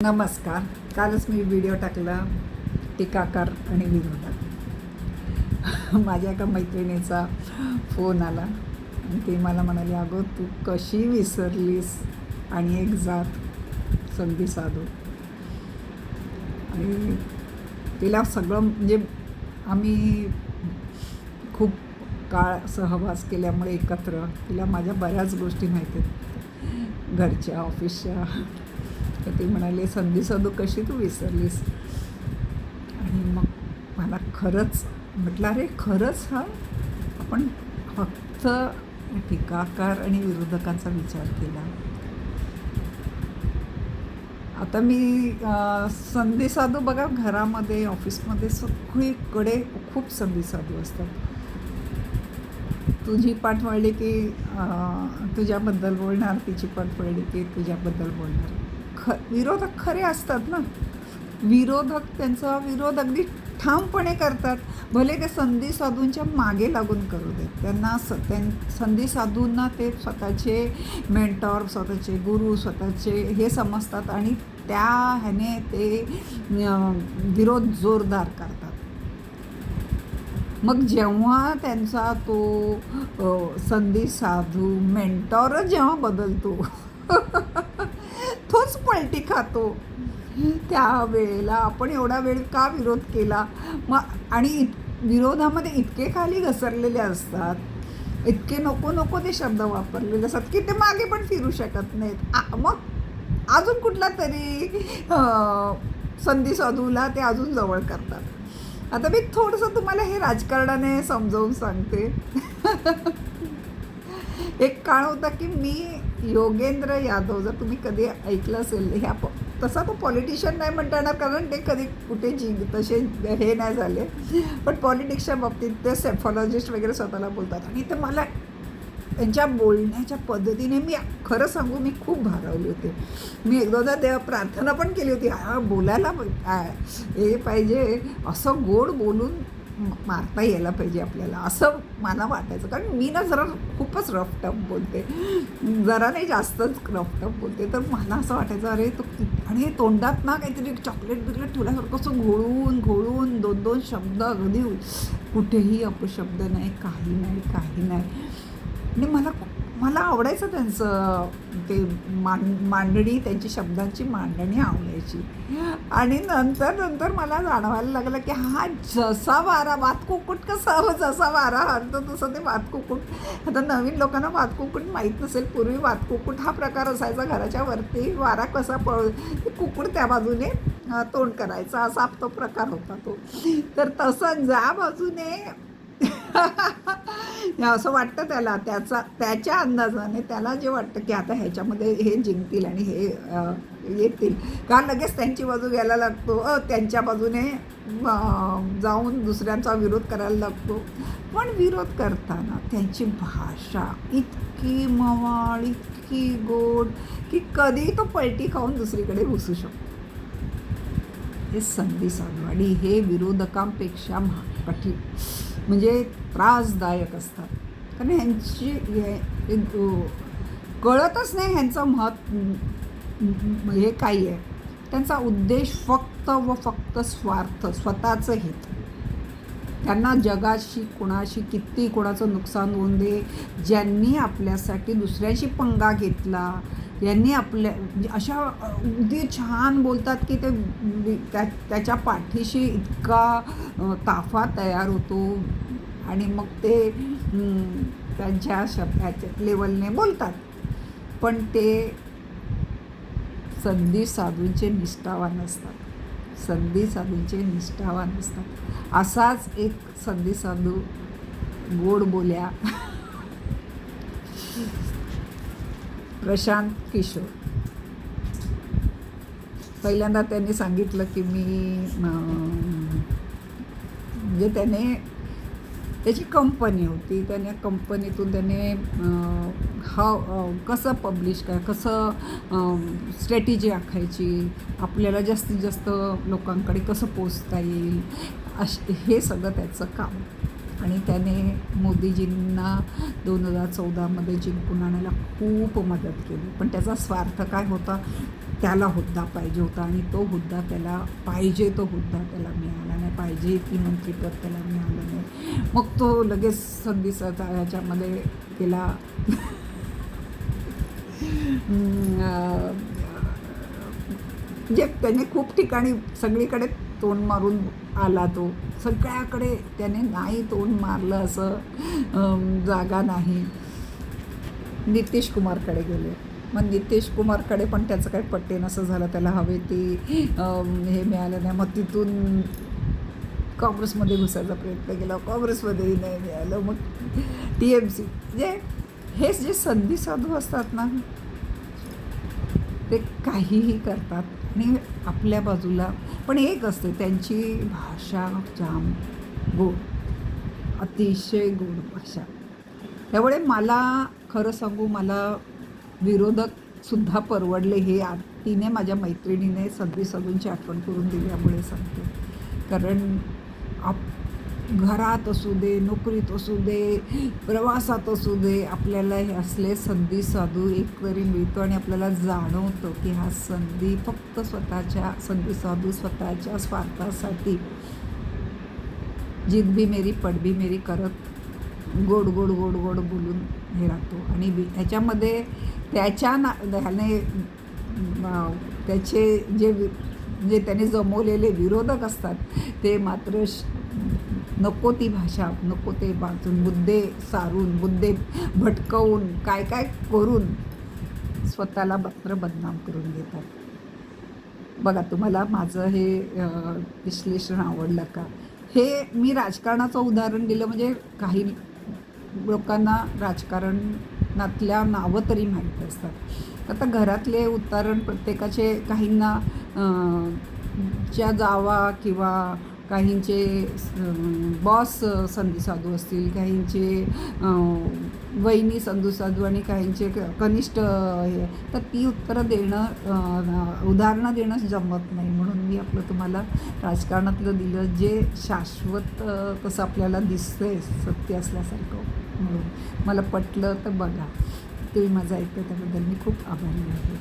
नमस्कार. कालच मी व्हिडिओ टाकला टीकाकार आणि विरोधक. माझ्या एका मैत्रिणीचा फोन आला आणि ती मला म्हणाली, अगं तू कशी विसरलीस आणि एक जात संधी साधू. आणि तिला सगळं म्हणजे आम्ही खूप काळ सहवास केल्यामुळे एकत्र तिला माझ्या बऱ्याच गोष्टी माहिती आहेत, घरच्या ऑफिसच्या. तर ती म्हणाली, संधी साधू कशी तू विसरलीस. आणि मग मला खरंच म्हटलं, अरे खरंच हा आपण फक्त टीकाकार आणि विरोधकांचा विचार केला. आता मी संधी साधू बघा, घरामध्ये ऑफिसमध्ये सगळीकडे खूप संधी साधू असतात. तुझी पाठ वळली की तुझ्याबद्दल बोलणार, तिची पाठ वळली की तुझ्याबद्दल बोलणार. विरोधक खरे असतात ना. विरोधक त्यांचा विरोध अगदी ठामपणे करतात, भले ते संधी साधूंच्या मागे लागून करू देत. त्यांना संधी साधूंना ते स्वतःचे मेंटॉर, स्वतःचे गुरु, स्वतःचे हे समजतात आणि त्या ह्याने ते विरोध जोरदार करतात. मग जेव्हा त्यांचा तो संधी साधू मेंटॉरच जेव्हा बदलतो तोच पलटी खातो. त्यावेळेला आपण एवढा वेळ का विरोध केला. मग आणि विरोधामध्ये इतके खाली घसरलेले असतात, इतके नको नको ते शब्द वापरलेले असतात की ते मागे पण फिरू शकत नाहीत. मग अजून कुठला तरी संधी साधूला ते अजून जवळ करतात. आता मी थोडंसं तुम्हाला हे राजकारणाने समजावून सांगते. एक काळ होता की मी योगेंद्र यादव, जर तुम्ही कधी ऐकलं असेल, तसा तो पॉलिटिशियन नाही म्हणता येणार कारण ते कधी कुठे तसे हे नाही झाले, पण पॉलिटिक्सच्या बाबतीत ते सेफॉलॉजिस्ट वगैरे स्वतःला बोलतात. आणि ते मला त्यांच्या बोलण्याच्या पद्धतीने मी खरं सांगू, मी खूप भारावले होते. मी एकदा देवा प्रार्थना पण केली होती, बोलायला हे पाहिजे, असं गोड बोलून मारता यायला पाहिजे आपल्याला, असं मला वाटायचं. कारण मी ना जरा खूपच रफ टफ बोलते, जरा नाही जास्तच रफ टफ बोलते. तर मला असं वाटायचं, अरे तो आणि तोंडात ना काहीतरी चॉकलेट बिकलेट ठेवल्यासारखं असं घोळून घोळून दोन दोन शब्द, अगदी कुठेही अपशब्द नाही, काही नाही काही नाही. आणि मला आवडायचं त्यांचं ते मांडणी, त्यांची शब्दांची मांडणी आवडायची. आणि नंतर मला जाणवायला लागलं की हा जसा वारा, वातकुकुट कसं जसा वारा हलतो तसं ते वातकुकुट. आता नवीन लोकांना वातकुकुट माहीत नसेल, पूर्वी वातकुकुट हा प्रकार असायचा, घराच्या वरती वारा कसा कुकुट त्या बाजूने तोंड करायचा, असा तो प्रकार होता तो. तर तसं ज्या बाजूने असं वाटतं त्याच्या अंदाजाने त्याला जे वाटतं की आता ह्याच्यामध्ये हे जिंकतील आणि हे येतील का, लगेच त्यांची बाजू घ्यायला लागतो, त्यांच्या बाजूने जाऊन दुसऱ्यांचा विरोध करायला लागतो. पण विरोध करताना त्यांची भाषा इतकी मवाळ, इतकी गोड की कधी तो पलटी खाऊन दुसरीकडे घुसू शकतो. हे संधी साधू आणि हे विरोधकांपेक्षा कठीण म्हणजे त्रासदायक असतात. कारण ह्यांची कळतच नाही ह्यांचं हे काही आहे. त्यांचा उद्देश फक्त व फक्त स्वार्थ, स्वतःचं हित. त्यांना जगाशी कोणाशी किती कोणाचं नुकसान होऊन दे, ज्यांनी आपल्यासाठी दुसऱ्याशी पंगा घेतला, यांनी म्हणजे अशा अगदी छान बोलतात की त्याच्या पाठीशी इतका ताफा तयार होतो आणि मग ते त्यांच्या शब्दाच्या लेवलने बोलतात. पण ते संधी साधूंचे निष्ठावान असतात, संधी साधूंचे निष्ठावान असतात. असाच एक संधी साधू गोड बोल्या, प्रशांत किशोर. पहिल्यांदा त्यांनी सांगितलं की मी म्हणजे त्याची कंपनी होती, त्याने कंपनीतून त्याने कसं पब्लिश कसं स्ट्रॅटेजी आखायची, आपल्याला जास्तीत जास्त लोकांकडे कसं पोचता येईल, हे सगळं त्याचं काम. आणि त्याने मोदीजींना 2014 जिंकून आणायला खूप मदत केली. पण त्याचा स्वार्थ काय होता, त्याला हुद्दा पाहिजे होता आणि तो हुद्दा त्याला पाहिजे, तो हुद्दा त्याला मिळाला नाही, पाहिजे ती मंत्रिपद त्याला मिळालं नाही. मग तो लगेच संधीचा ह्याच्यामध्ये गेला. म्हणजे त्याने खूप ठिकाणी सगळीकडे तोंड मारून आला, तो सगळ्याकडे त्याने नाही तोंड मारलं असं जागा नाही. नितीश कुमारकडे गेले. मग नितीश कुमारकडे पण त्याचं काही पट्टे नसं झालं, त्याला हवे ते हे मिळालं नाही. मग तिथून काँग्रेसमध्ये घुसायचा प्रयत्न केला, काँग्रेसमध्येही नाही मिळालं. मग TMC. म्हणजे हे जे संधी साधू असतात ना, ते काहीही करतात आणि आपल्या बाजूला. पण एक असते त्यांची भाषा जाम गोड, अतिशय गोड भाषा. त्यामुळे मला खरं सांगू, मला विरोधकसुद्धा परवडले. हे तिने माझ्या मैत्रिणीने संधी साधूंची आठवण करून दिल्यामुळे सांगते. कारण घरात असू दे, नोकरीत असू दे, प्रवासात असू दे, आपल्याला हे असले संधी साधू एक तरी मिळतो आणि आपल्याला जाणवतं की हा संधी फक्त संधी साधू स्वतःच्या स्वार्थासाठी जिद भी मेरी पड भी मेरी करत गोड गोड गोड गोड बोलून हे राहतो. आणि ह्याच्यामध्ये ह्याने त्याचे जे त्याने जमवलेले विरोधक असतात ते मात्र नको ती भाषा, नको ते वाचून, मुद्दे सारून, मुद्दे भटकवून, काय काय करून स्वतःला मात्र बदनाम करून घेतात. बघा, तुम्हाला माझं हे विश्लेषण आवडलं का? हे मी राजकारणाचं उदाहरण दिलं म्हणजे काही लोकांना राजकारणातल्या नावं तरी माहीत असतात. आता घरातले उदाहरण प्रत्येकाचे, काहींना च्या जावा किंवा काहींचे बॉस संधी साधू असतील, काहींचे वहिनी संधी साधू आणि काहींचे कनिष्ठ हे, तर ती उत्तरं उदाहरणं देणं जमत नाही. म्हणून मी आपलं तुम्हाला राजकारणातलं दिलं, जे शाश्वत तसं आपल्याला दिसतंय सत्य असल्यासारखं. म्हणून मला पटलं तर बघा. तुम्ही माझं ऐकतं त्याबद्दल मी खूप आभारी आहे.